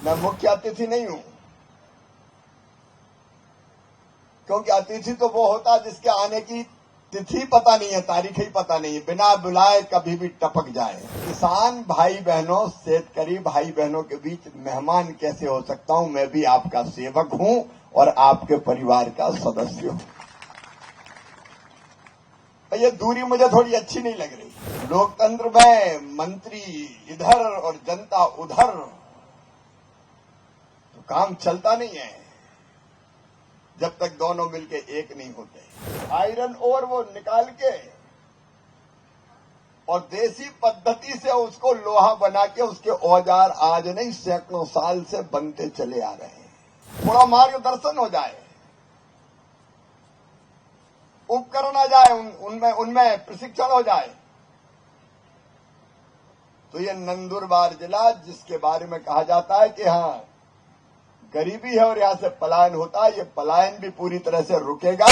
मैं मुख्य अतिथि नहीं हूं, क्योंकि अतिथि तो वो होता है जिसके आने की तिथि पता नहीं है, तारीख ही पता नहीं है, बिना बुलाए कभी भी टपक जाए। किसान भाई बहनों, शेतकरी भाई बहनों के बीच मेहमान कैसे हो सकता हूं? मैं भी आपका सेवक हूं और आपके परिवार का सदस्य हूं। ये दूरी मुझे थोड़ी अच्छी नहीं लग रही। लोकतंत्र में मंत्री इधर और जनता उधर तो काम चलता नहीं है जब तक दोनों मिलके एक नहीं होते। आयरन ओर वो निकाल के और देसी पद्धति से उसको लोहा बना के उसके औजार आज नहीं सैकड़ों साल से बनते चले आ रहे हैं। थोड़ा मार्गदर्शन हो जाए, उपकरण आ जाए, उनमें प्रशिक्षण हो जाए, तो ये नंदुरबार जिला जिसके बारे में कहा जाता है कि हाँ गरीबी है और यहां से पलायन होता है, ये पलायन भी पूरी तरह से रुकेगा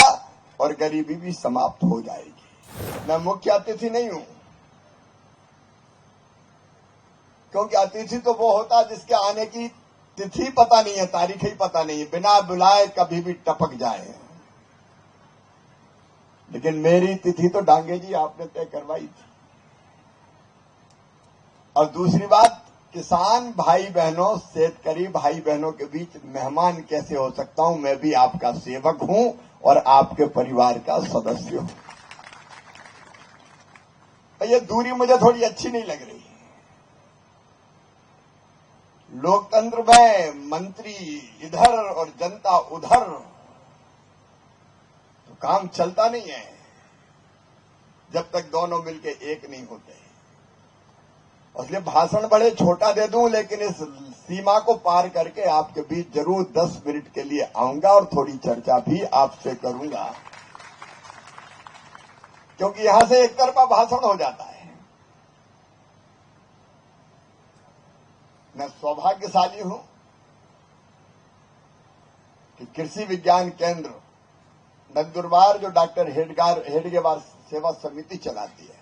और गरीबी भी समाप्त हो जाएगी। मैं मुख्य अतिथि नहीं हूं, क्योंकि अतिथि तो वो होता है जिसके आने की तिथि पता नहीं है, तारीख ही पता नहीं है, बिना बुलाए कभी भी टपक जाए। लेकिन मेरी तिथि तो डांगे जी आपने तय करवाई थी। और दूसरी बात, किसान भाई बहनों, शेतकरी भाई बहनों के बीच मेहमान कैसे हो सकता हूं? मैं भी आपका सेवक हूं और आपके परिवार का सदस्य हूं। ये दूरी मुझे थोड़ी अच्छी नहीं लग रही। लोकतंत्र में मंत्री इधर और जनता उधर तो काम चलता नहीं है जब तक दोनों मिलके एक नहीं होते। इसलिए भाषण बड़े छोटा दे दूं, लेकिन इस सीमा को पार करके आपके बीच जरूर 10 मिनट के लिए आऊंगा और थोड़ी चर्चा भी आपसे करूंगा, क्योंकि यहां से एक तरफा भाषण हो जाता है। मैं सौभाग्यशाली हूं कि कृषि विज्ञान केंद्र नंदुरबार, जो डॉक्टर हेडगेवार सेवा समिति चलाती है,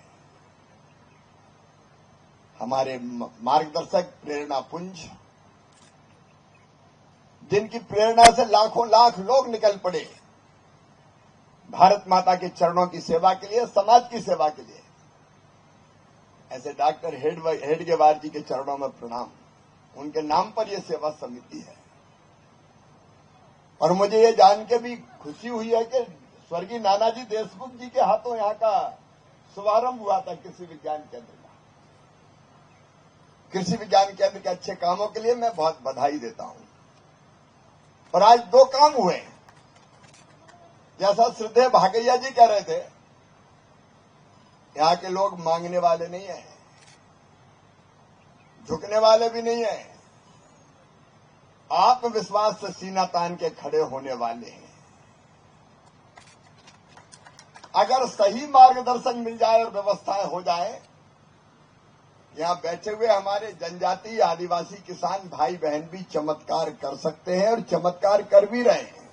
हमारे मार्गदर्शक प्रेरणा पुंज, जिनकी प्रेरणा से लाखों लाख लोग निकल पड़े भारत माता के चरणों की सेवा के लिए, समाज की सेवा के लिए, ऐसे डॉक्टर हेडगेवार जी के चरणों में प्रणाम। उनके नाम पर यह सेवा समिति है। और मुझे ये जान के भी खुशी हुई है कि स्वर्गीय नानाजी देशमुख जी के हाथों यहां का शुभारंभ हुआ था कृषि विज्ञान केंद्र का। कृषि विज्ञान केंद्र के अच्छे कामों के लिए मैं बहुत बधाई देता हूं। और आज 2 काम हुए। जैसा श्रद्धेय भागैया जी कह रहे थे, यहां के लोग मांगने वाले नहीं है, झुकने वाले भी नहीं है, आत्मविश्वास से सीना तान के खड़े होने वाले हैं। अगर सही मार्गदर्शन मिल जाए और व्यवस्थाएं हो जाए, यहां बैठे हुए हमारे जनजातीय आदिवासी किसान भाई बहन भी चमत्कार कर सकते हैं और चमत्कार कर भी रहे हैं।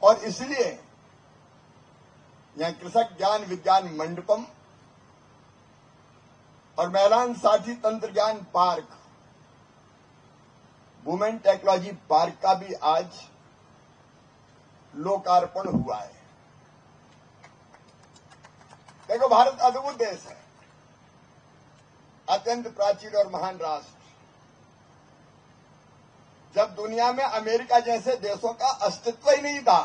और इसलिए यहां कृषक ज्ञान विज्ञान मंडपम और मैदान साथी तंत्र ज्ञान पार्क, वुमेन टेक्नोलॉजी पार्क का भी आज लोकार्पण हुआ है। देखो, भारत अद्भुत देश है, अत्यंत प्राचीन और महान राष्ट्र। जब दुनिया में अमेरिका जैसे देशों का अस्तित्व ही नहीं था,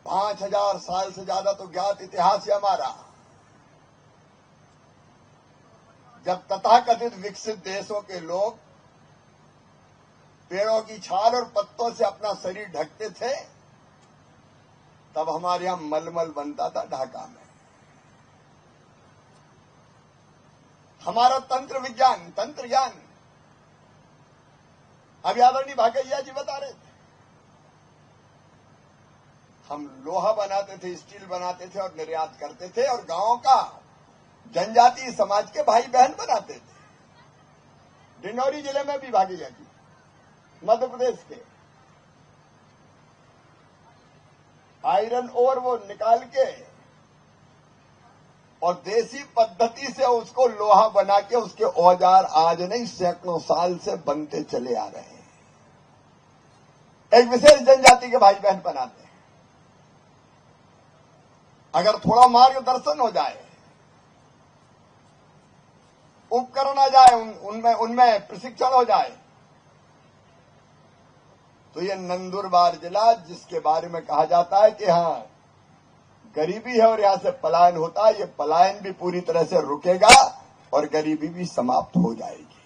5000 साल से ज्यादा तो ज्ञात इतिहास है हमारा, जब तथाकथित विकसित देशों के लोग पेड़ों की छाल और पत्तों से अपना शरीर ढकते थे, तब हमारे यहां मलमल बनता था ढाका में। हमारा तंत्र विज्ञान, तंत्र ज्ञान, अभी आदरणीय भागैया जी बता रहे थे, हम लोहा बनाते थे, स्टील बनाते थे और निर्यात करते थे, और गांवों का जनजातीय समाज के भाई बहन बनाते थे। डिंडौरी जिले में भी भागैया जी, मध्य प्रदेश के, आयरन ओर वो निकाल के और देसी पद्धति से उसको लोहा बना के उसके औजार आज नहीं सैकड़ों साल से बनते चले आ रहे हैं। एक विशेष जनजाति के भाई बहन बनाते हैं। अगर थोड़ा मार्गदर्शन हो जाए, उपकरण आ जाए, उनमें प्रशिक्षण हो जाए, तो ये नंदुरबार जिला जिसके बारे में कहा जाता है कि हाँ गरीबी है और यहां से पलायन होता है, ये पलायन भी पूरी तरह से रुकेगा और गरीबी भी समाप्त हो जाएगी।